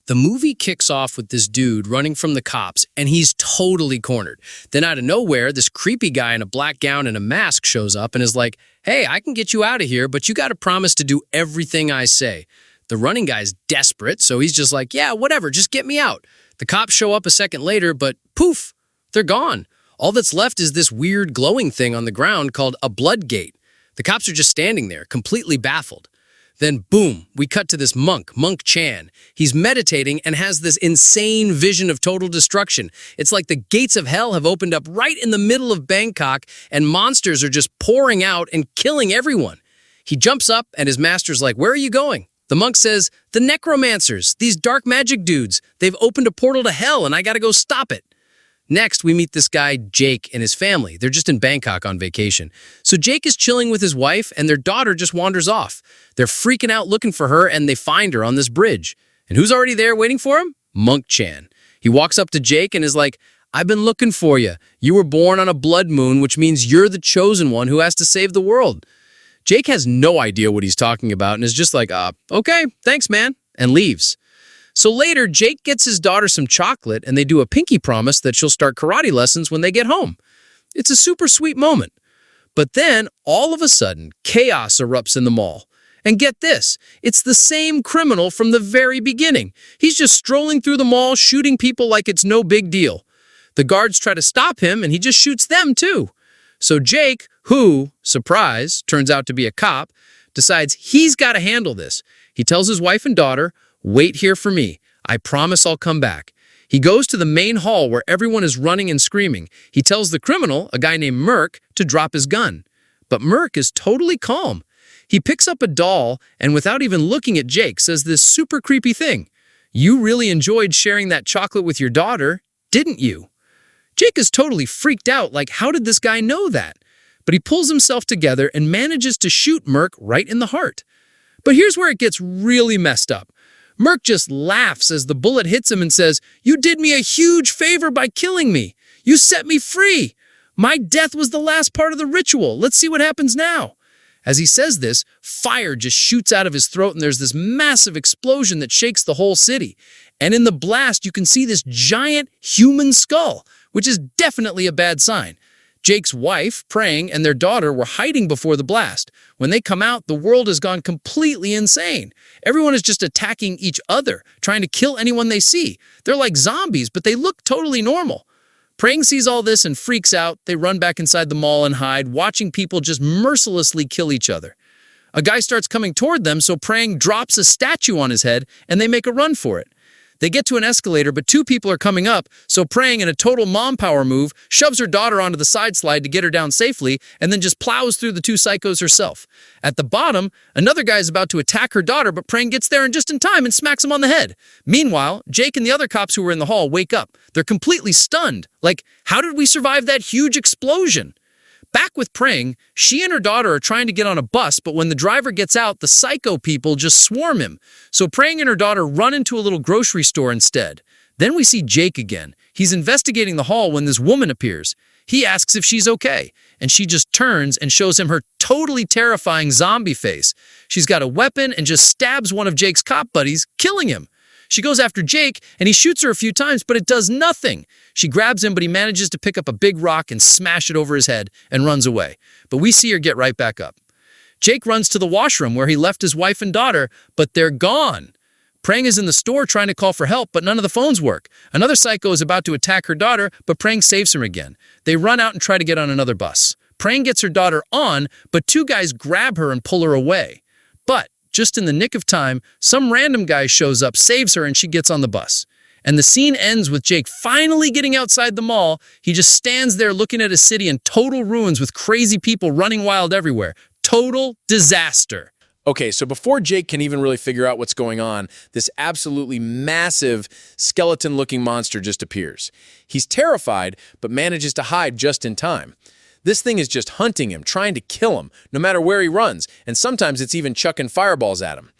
The movie kicks off with this dude running from the cops, and he's totally cornered. Then out of nowhere, this creepy guy in a black gown and a mask shows up and is like, "Hey, I can get you out of here, but you got to promise to do everything I say." The running guy's desperate, so he's just like, "Yeah, whatever, just get me out." The cops show up a second later, but poof, they're gone. All that's left is this weird glowing thing on the ground called a blood gate. The cops are just standing there, completely baffled. Then boom, we cut to this monk, Monk Chan. He's meditating and has this insane vision of total destruction. It's like the gates of hell have opened up right in the middle of Bangkok and monsters are just pouring out and killing everyone. He jumps up and his master's like, "Where are you going?" The monk says, "The necromancers, these dark magic dudes, they've opened a portal to hell and I gotta go stop it." Next, we meet this guy, Jake, and his family. They're just in Bangkok on vacation. So Jake is chilling with his wife, and their daughter just wanders off. They're freaking out looking for her, and they find her on this bridge. And who's already there waiting for him? Monk Chan. He walks up to Jake and is like, "I've been looking for you. You were born on a blood moon, which means you're the chosen one who has to save the world." Jake has no idea what he's talking about and is just like, "Okay, thanks, man," and leaves. So later, Jake gets his daughter some chocolate and they do a pinky promise that she'll start karate lessons when they get home. It's a super sweet moment. But then, all of a sudden, chaos erupts in the mall. And get this, it's the same criminal from the very beginning. He's just strolling through the mall, shooting people like it's no big deal. The guards try to stop him and he just shoots them too. So Jake, who, surprise, turns out to be a cop, decides he's got to handle this. He tells his wife and daughter, "Wait here for me. I promise I'll come back." He goes to the main hall where everyone is running and screaming. He tells the criminal, a guy named Merc, to drop his gun. But Merc is totally calm. He picks up a doll and without even looking at Jake says this super creepy thing. "You really enjoyed sharing that chocolate with your daughter, didn't you?" Jake is totally freaked out, like how did this guy know that? But he pulls himself together and manages to shoot Merc right in the heart. But here's where it gets really messed up. Merc just laughs as the bullet hits him and says, "You did me a huge favor by killing me. You set me free. My death was the last part of the ritual. Let's see what happens now." As he says this, fire just shoots out of his throat and there's this massive explosion that shakes the whole city. And in the blast, you can see this giant human skull, which is definitely a bad sign. Jake's wife, Praying, and their daughter were hiding before the blast. When they come out, the world has gone completely insane. Everyone is just attacking each other, trying to kill anyone they see. They're like zombies, but they look totally normal. Praying sees all this and freaks out. They run back inside the mall and hide, watching people just mercilessly kill each other. A guy starts coming toward them, so Praying drops a statue on his head, and they make a run for it. They get to an escalator, but two people are coming up, so Praying, in a total mom power move, shoves her daughter onto the side slide to get her down safely, and then just plows through the two psychos herself. At the bottom, another guy is about to attack her daughter, but Praying gets there in just in time and smacks him on the head. Meanwhile, Jake and the other cops who were in the hall wake up. They're completely stunned. Like, how did we survive that huge explosion? Back with Praying, she and her daughter are trying to get on a bus, but when the driver gets out, the psycho people just swarm him. So Praying and her daughter run into a little grocery store instead. Then we see Jake again. He's investigating the hall when this woman appears. He asks if she's okay, and she just turns and shows him her totally terrifying zombie face. She's got a weapon and just stabs one of Jake's cop buddies, killing him. She goes after Jake, and he shoots her a few times, but it does nothing. She grabs him, but he manages to pick up a big rock and smash it over his head and runs away. But we see her get right back up. Jake runs to the washroom where he left his wife and daughter, but they're gone. Praying is in the store trying to call for help, but none of the phones work. Another psycho is about to attack her daughter, but Praying saves her again. They run out and try to get on another bus. Praying gets her daughter on, but two guys grab her and pull her away. But just in the nick of time, some random guy shows up, saves her, and she gets on the bus. And the scene ends with Jake finally getting outside the mall. He just stands there looking at a city in total ruins with crazy people running wild everywhere. Total disaster. Okay, so before Jake can even really figure out what's going on, this absolutely massive skeleton-looking monster just appears. He's terrified, but manages to hide just in time. This thing is just hunting him, trying to kill him, no matter where he runs, and sometimes it's even chucking fireballs at him.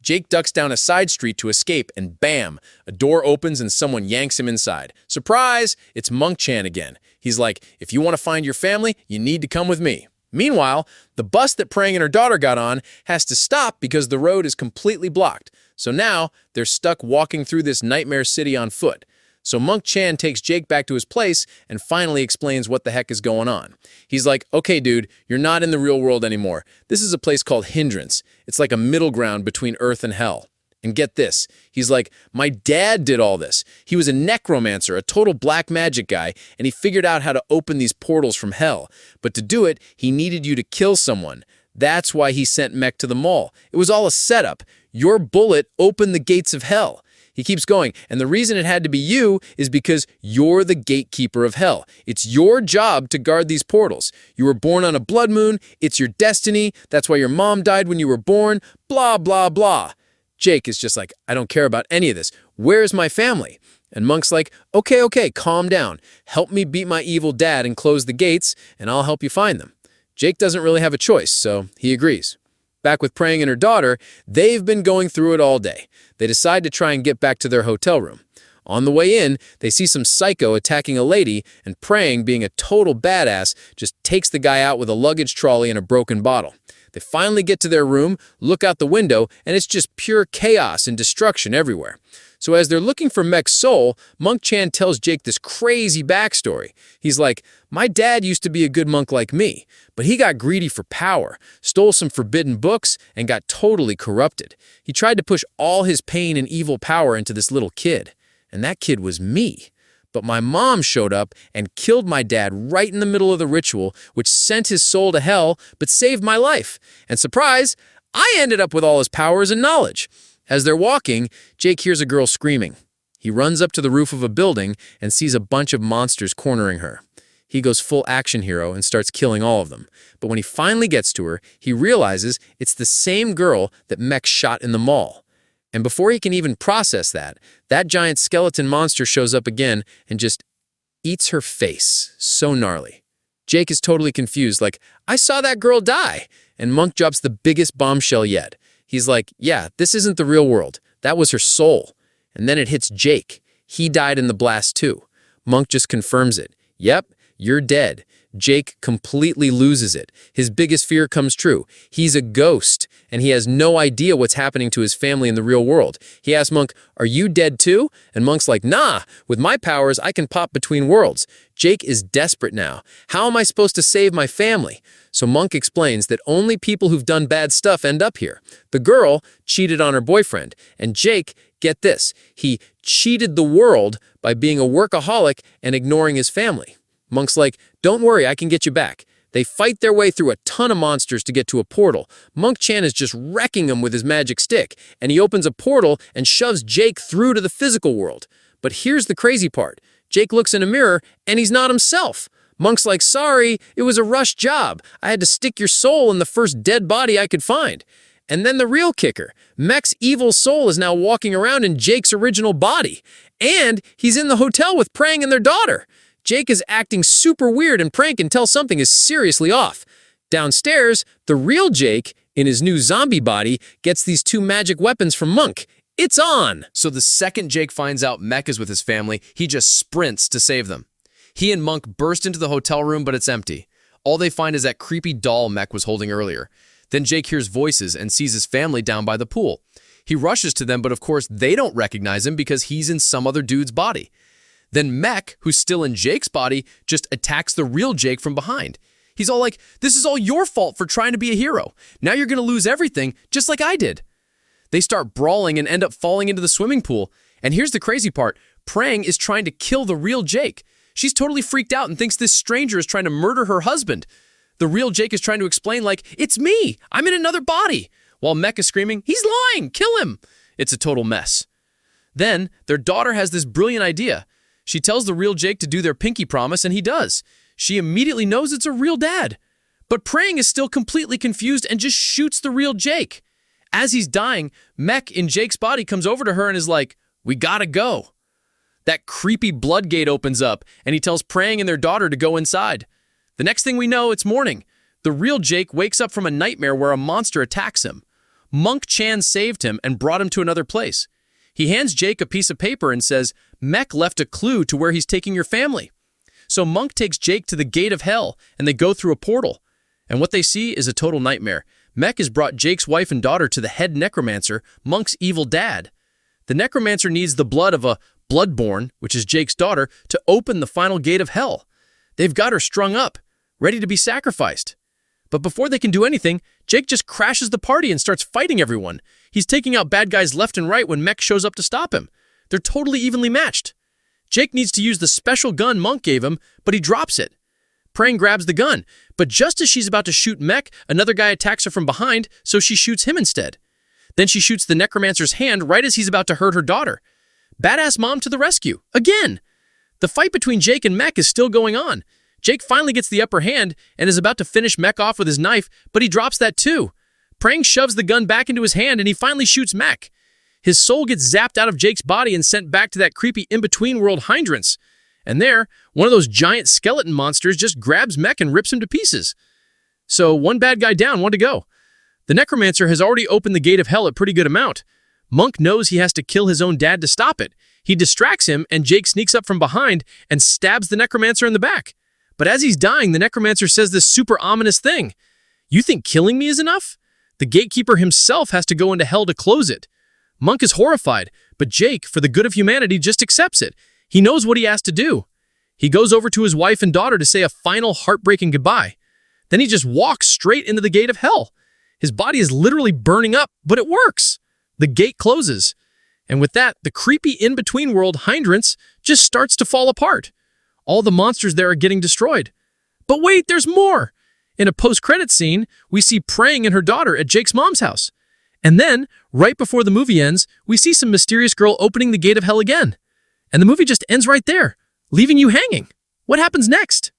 Jake ducks down a side street to escape, and bam, a door opens and someone yanks him inside. Surprise! It's Monk Chan again. He's like, "If you want to find your family, you need to come with me." Meanwhile, the bus that Prang and her daughter got on has to stop because the road is completely blocked. So now they're stuck walking through this nightmare city on foot. So Monk Chan takes Jake back to his place and finally explains what the heck is going on. He's like, okay, dude, you're not in the real world anymore. This is a place called Hindrance. It's like a middle ground between Earth and Hell. And get this, he's like, my dad did all this. He was a necromancer, a total black magic guy, and he figured out how to open these portals from hell. But to do it, he needed you to kill someone. That's why he sent Mech to the mall. It was all a setup. Your bullet opened the gates of hell. He keeps going, and the reason it had to be you is because you're the gatekeeper of hell. It's your job to guard these portals. You were born on a blood moon. It's your destiny. That's why your mom died when you were born. Blah, blah, blah. Jake is just like, I don't care about any of this. Where's my family? And Monk's like, okay, calm down. Help me beat my evil dad and close the gates, and I'll help you find them. Jake doesn't really have a choice, so he agrees. Back with Prang and her daughter, they've been going through it all day. They decide to try and get back to their hotel room. On the way in, they see some psycho attacking a lady, and Prang, being a total badass, just takes the guy out with a luggage trolley and a broken bottle. They finally get to their room, look out the window, and it's just pure chaos and destruction everywhere. So as they're looking for Mech's soul, Monk Chan tells Jake this crazy backstory. He's like, my dad used to be a good monk like me, but he got greedy for power, stole some forbidden books, and got totally corrupted. He tried to push all his pain and evil power into this little kid, and that kid was me. But my mom showed up and killed my dad right in the middle of the ritual, which sent his soul to hell, but saved my life. And surprise, I ended up with all his powers and knowledge. As they're walking, Jake hears a girl screaming. He runs up to the roof of a building and sees a bunch of monsters cornering her. He goes full action hero and starts killing all of them. But when he finally gets to her, he realizes it's the same girl that Mech shot in the mall. And before he can even process that giant skeleton monster shows up again and just eats her face. So gnarly. Jake is totally confused, like, I saw that girl die. And Monk drops the biggest bombshell yet. He's like, yeah, this isn't the real world. That was her soul. And then it hits Jake. He died in the blast too. Monk just confirms it. Yep, you're dead. Jake completely loses it. His biggest fear comes true. He's a ghost, and he has no idea what's happening to his family in the real world. He asks Monk, are you dead too? And Monk's like, nah, with my powers, I can pop between worlds. Jake is desperate now. How am I supposed to save my family? So Monk explains that only people who've done bad stuff end up here. The girl cheated on her boyfriend, and Jake, get this, he cheated the world by being a workaholic and ignoring his family. Monk's like, don't worry, I can get you back. They fight their way through a ton of monsters to get to a portal. Monk Chan is just wrecking them with his magic stick, and he opens a portal and shoves Jake through to the physical world. But here's the crazy part. Jake looks in a mirror, and he's not himself. Monk's like, sorry, it was a rush job. I had to stick your soul in the first dead body I could find. And then the real kicker, Mech's evil soul is now walking around in Jake's original body. And he's in the hotel with Prang and their daughter. Jake is acting super weird, and Prang can tell something is seriously off. Downstairs, the real Jake, in his new zombie body, gets these two magic weapons from Monk. It's on! So the second Jake finds out Mech is with his family, he just sprints to save them. He and Monk burst into the hotel room, but it's empty. All they find is that creepy doll Mech was holding earlier. Then Jake hears voices and sees his family down by the pool. He rushes to them, but of course they don't recognize him because he's in some other dude's body. Then Mech, who's still in Jake's body, just attacks the real Jake from behind. He's all like, this is all your fault for trying to be a hero. Now you're going to lose everything, just like I did. They start brawling and end up falling into the swimming pool. And here's the crazy part. Prang is trying to kill the real Jake. She's totally freaked out and thinks this stranger is trying to murder her husband. The real Jake is trying to explain like, it's me, I'm in another body. While Mech is screaming, he's lying, kill him. It's a total mess. Then their daughter has this brilliant idea. She tells the real Jake to do their pinky promise, and he does. She immediately knows it's a real dad. But Prang is still completely confused and just shoots the real Jake. As he's dying, Mech in Jake's body comes over to her and is like, we gotta go. That creepy blood gate opens up, and he tells Prang and their daughter to go inside. The next thing we know, it's morning. The real Jake wakes up from a nightmare where a monster attacks him. Monk Chan saved him and brought him to another place. He hands Jake a piece of paper and says, Mech left a clue to where he's taking your family. So Monk takes Jake to the gate of hell, and they go through a portal. And what they see is a total nightmare. Mech has brought Jake's wife and daughter to the head necromancer, Monk's evil dad. The necromancer needs the blood of a bloodborn, which is Jake's daughter, to open the final gate of hell. They've got her strung up, ready to be sacrificed. But before they can do anything, Jake just crashes the party and starts fighting everyone. He's taking out bad guys left and right when Mech shows up to stop him. They're totally evenly matched. Jake needs to use the special gun Monk gave him, but he drops it. Praying grabs the gun, but just as she's about to shoot Mech, another guy attacks her from behind, so she shoots him instead. Then she shoots the necromancer's hand right as he's about to hurt her daughter. Badass mom to the rescue, again! The fight between Jake and Mech is still going on. Jake finally gets the upper hand and is about to finish Mech off with his knife, but he drops that too. Prang shoves the gun back into his hand and he finally shoots Mech. His soul gets zapped out of Jake's body and sent back to that creepy in-between world hindrance. And there, one of those giant skeleton monsters just grabs Mech and rips him to pieces. So one bad guy down, one to go. The necromancer has already opened the gate of hell a pretty good amount. Monk knows he has to kill his own dad to stop it. He distracts him and Jake sneaks up from behind and stabs the necromancer in the back. But as he's dying, the necromancer says this super ominous thing. You think killing me is enough? The gatekeeper himself has to go into hell to close it. Monk is horrified, but Jake, for the good of humanity, just accepts it. He knows what he has to do. He goes over to his wife and daughter to say a final heartbreaking goodbye. Then he just walks straight into the gate of hell. His body is literally burning up, but it works. The gate closes. And with that, the creepy in-between world hindrance just starts to fall apart. All the monsters there are getting destroyed. But wait, there's more! In a post-credit scene, we see Prang and her daughter at Jake's mom's house. And then, right before the movie ends, we see some mysterious girl opening the gate of hell again. And the movie just ends right there, leaving you hanging. What happens next?